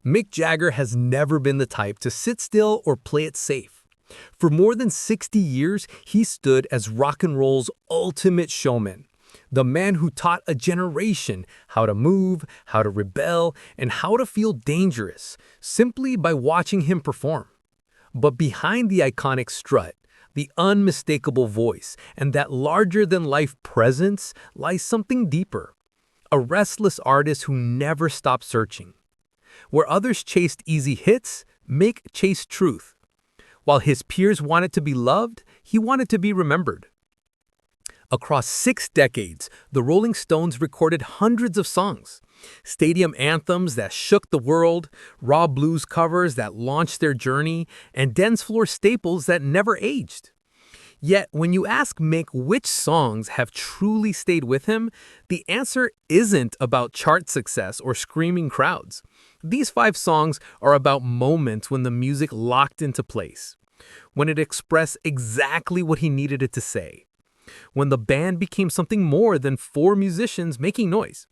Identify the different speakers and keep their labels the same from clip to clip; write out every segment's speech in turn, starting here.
Speaker 1: Mick Jagger has never been the type to sit still or play it safe. For more than 60 years, he stood as rock and roll's ultimate showman. The man who taught a generation how to move, how to rebel, and how to feel dangerous, simply by watching him perform. But behind the iconic strut, the unmistakable voice, and that larger-than-life presence lies something deeper. A restless artist who never stopped searching. Where others chased easy hits, Mick chased truth. While his peers wanted to be loved, he wanted to be remembered. Across 6 decades, the Rolling Stones recorded hundreds of songs. Stadium anthems that shook the world, raw blues covers that launched their journey, and dance floor staples that never aged. Yet, when you ask Mick which songs have truly stayed with him, the answer isn't about chart success or screaming crowds. These 5 songs are about moments when the music locked into place, when it expressed exactly what he needed it to say, when the band became something more than 4 musicians making noise.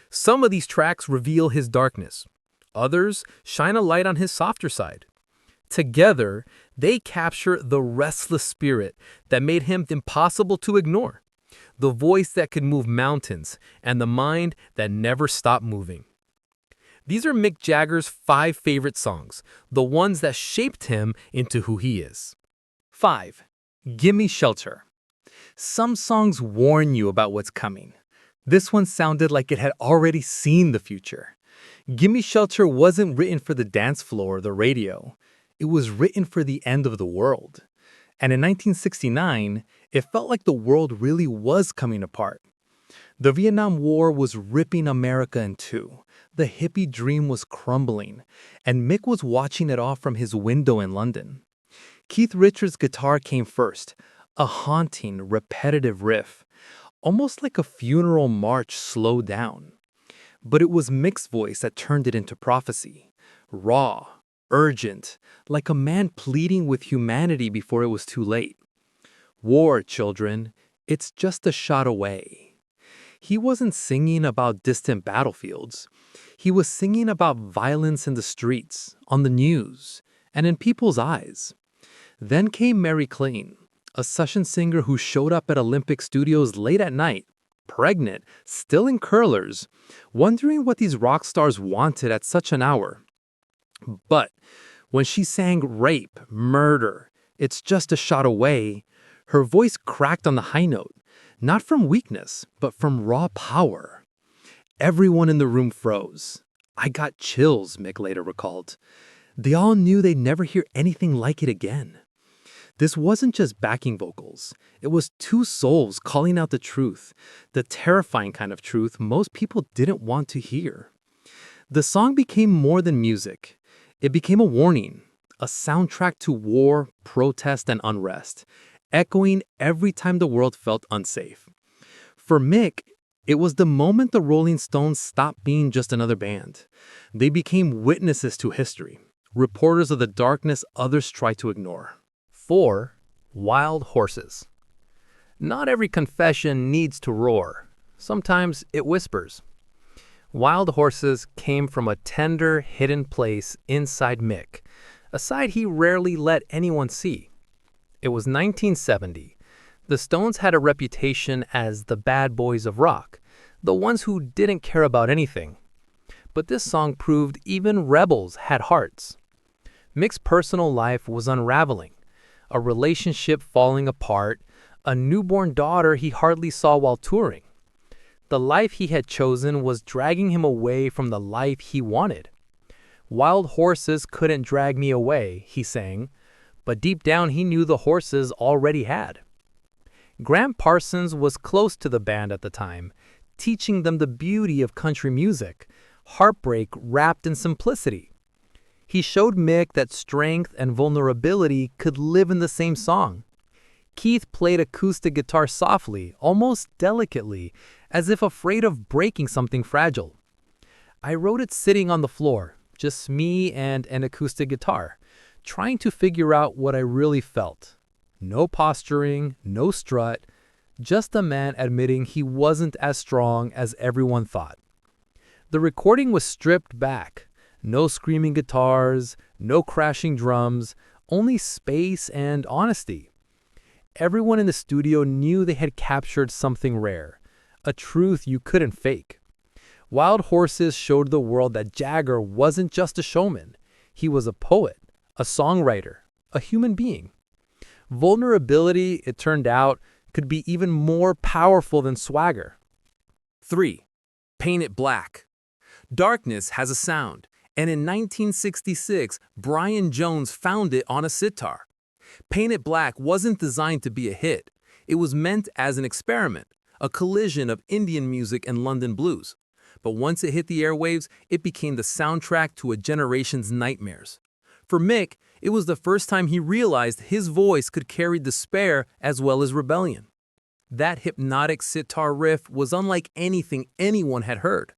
Speaker 1: Some of these tracks reveal his darkness. Others shine a light on his softer side. Together, they capture the restless spirit that made him impossible to ignore, the voice that could move mountains, and the mind that never stopped moving. These are Mick Jagger's 5 favorite songs, the ones that shaped him into who he is.
Speaker 2: 5. Gimme Shelter. Some songs warn you about what's coming. This one sounded like it had already seen the future. Gimme Shelter wasn't written for the dance floor or the radio. It was written for the end of the world. And in 1969, it felt like the world really was coming apart. The Vietnam War was ripping America in two. The hippie dream was crumbling, and Mick was watching it all from his window in London. Keith Richards' guitar came first, a haunting, repetitive riff, almost like a funeral march slowed down. But it was Mick's voice that turned it into prophecy, raw, urgent, like a man pleading with humanity before it was too late. War, children, it's just a shot away. He wasn't singing about distant battlefields. He was singing about violence in the streets, on the news, and in people's eyes. Then came Mary Clean, a session singer who showed up at Olympic Studios late at night, pregnant, still in curlers, wondering what these rock stars wanted at such an hour. But when she sang rape, murder, it's just a shot away, her voice cracked on the high note, not from weakness, but from raw power. Everyone in the room froze. I got chills, Mick later recalled. They all knew they'd never hear anything like it again. This wasn't just backing vocals. It was 2 souls calling out the truth, the terrifying kind of truth most people didn't want to hear. The song became more than music. It became a warning, a soundtrack to war, protest, and unrest, echoing every time the world felt unsafe. For Mick, it was the moment the Rolling Stones stopped being just another band. They became witnesses to history, reporters of the darkness others tried to ignore.
Speaker 1: 4. Wild Horses. Not every confession needs to roar. Sometimes it whispers. Wild Horses came from a tender, hidden place inside Mick, a side he rarely let anyone see. It was 1970. The Stones had a reputation as the bad boys of rock, the ones who didn't care about anything. But this song proved even rebels had hearts. Mick's personal life was unraveling, a relationship falling apart, a newborn daughter he hardly saw while touring. The life he had chosen was dragging him away from the life he wanted. Wild horses couldn't drag me away, he sang, but deep down he knew the horses already had. Graham Parsons was close to the band at the time, teaching them the beauty of country music, heartbreak wrapped in simplicity. He showed Mick that strength and vulnerability could live in the same song. Keith played acoustic guitar softly, almost delicately, as if afraid of breaking something fragile. I wrote it sitting on the floor, just me and an acoustic guitar, trying to figure out what I really felt. No posturing, no strut, just a man admitting he wasn't as strong as everyone thought. The recording was stripped back,
Speaker 2: No screaming guitars, no crashing drums, only space and honesty. Everyone in the studio knew they had captured something rare, a truth you couldn't fake. Wild Horses showed the world that Jagger wasn't just a showman. He was a poet, a songwriter, a human being. Vulnerability, it turned out, could be even more powerful than swagger.
Speaker 1: 3. Paint It Black. Darkness has a sound, and in 1966, Brian Jones found it on a sitar. Paint It Black wasn't designed to be a hit. It was meant as an experiment, a collision of Indian music and London blues. But once it hit the airwaves, it became the soundtrack to a generation's nightmares. For Mick, it was the first time he realized his voice could carry despair as well as rebellion. That hypnotic sitar riff was unlike anything anyone had heard.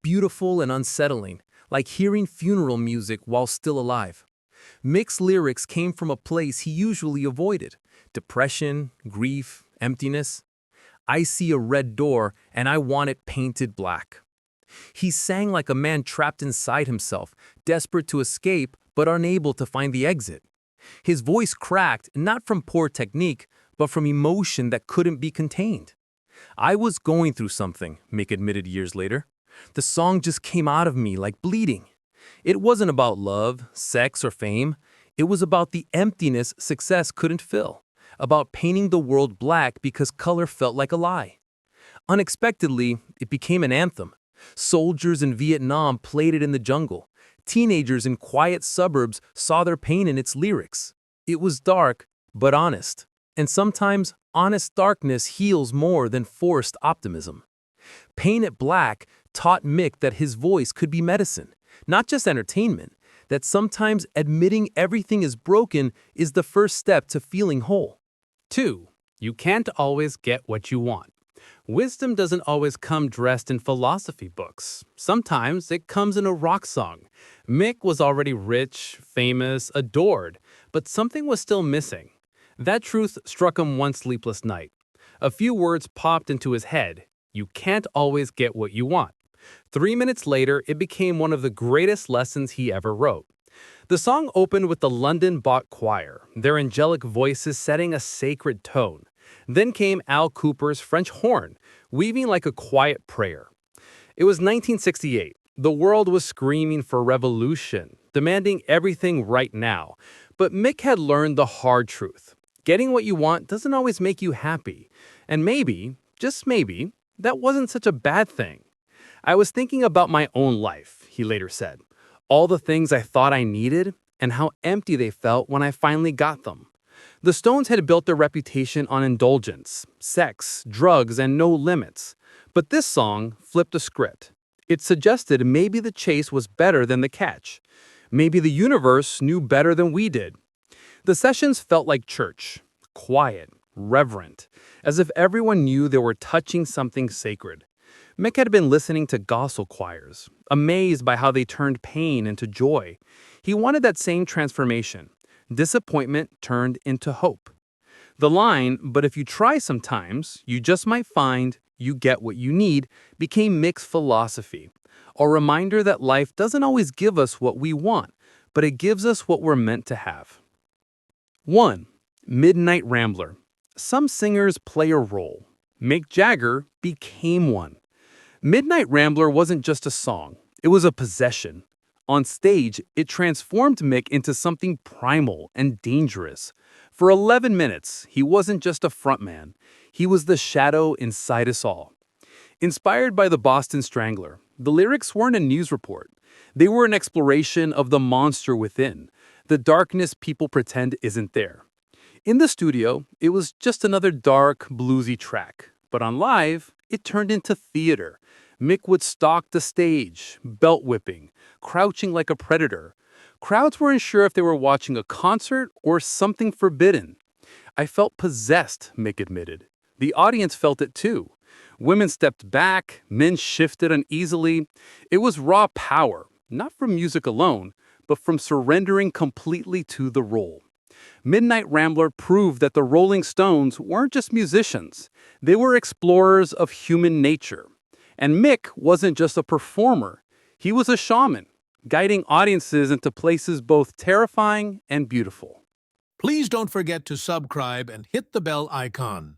Speaker 1: Beautiful and unsettling, like hearing funeral music while still alive. Mick's lyrics came from a place he usually avoided: depression, grief, emptiness. I see a red door and I want it painted black. He sang like a man trapped inside himself, desperate to escape but unable to find the exit. His voice cracked, not from poor technique, but from emotion that couldn't be contained. I was going through something, Mick admitted years later. The song just came out of me like bleeding. It wasn't about love, sex, or fame. It was about the emptiness success couldn't fill, about painting the world black because color felt like a lie. Unexpectedly, it became an anthem. Soldiers in Vietnam played it in the jungle. Teenagers in quiet suburbs saw their pain in its lyrics. It was dark, but honest. And sometimes, honest darkness heals more than forced optimism. Paint It Black taught Mick that his voice could be medicine, not just entertainment, that sometimes admitting everything is broken is the first step to feeling whole.
Speaker 2: 2. You can't always get what you want. Wisdom doesn't always come dressed in philosophy books. Sometimes it comes in a rock song. Mick was already rich, famous, adored, but something was still missing. That truth struck him one sleepless night. A few words popped into his head. You can't always get what you want. 3 minutes later, it became one of the greatest lessons he ever wrote. The song opened with the London Bach Choir, their angelic voices setting a sacred tone. Then came Al Cooper's French horn, weaving like a quiet prayer. It was 1968. The world was screaming for revolution, demanding everything right now. But Mick had learned the hard truth. Getting what you want doesn't always make you happy. And maybe, just maybe, that wasn't such a bad thing. I was thinking about my own life, he later said. All the things I thought I needed, and how empty they felt when I finally got them. The Stones had built their reputation on indulgence, sex, drugs, and no limits. But this song flipped the script. It suggested maybe the chase was better than the catch. Maybe the universe knew better than we did. The sessions felt like church, quiet, reverent, as if everyone knew they were touching something sacred. Mick had been listening to gospel choirs, amazed by how they turned pain into joy. He wanted that same transformation. Disappointment turned into hope. The line, "But if you try sometimes, you just might find you get what you need," became Mick's philosophy. A reminder that life doesn't always give us what we want, but it gives us what we're meant to have. 1. Midnight Rambler. Some singers play a role. Mick Jagger became one. Midnight Rambler wasn't just a song, it was a possession. On stage, it transformed Mick into something primal and dangerous. For 11 minutes, he wasn't just a frontman. He was the shadow inside us all. Inspired by the Boston Strangler, the lyrics weren't a news report. They were an exploration of the monster within, the darkness people pretend isn't there. In the studio, it was just another dark, bluesy track. But on live, it turned into theater. Mick would stalk the stage, belt whipping, crouching like a predator. Crowds weren't sure if they were watching a concert or something forbidden. I felt possessed, Mick admitted. The audience felt it too. Women stepped back, men shifted uneasily. It was raw power, not from music alone, but from surrendering completely to the role. Midnight Rambler proved that the Rolling Stones weren't just musicians. They were explorers of human nature. And Mick wasn't just a performer. He was a shaman,
Speaker 3: guiding audiences into places both terrifying and beautiful.
Speaker 4: Please don't forget to subscribe and hit the bell icon.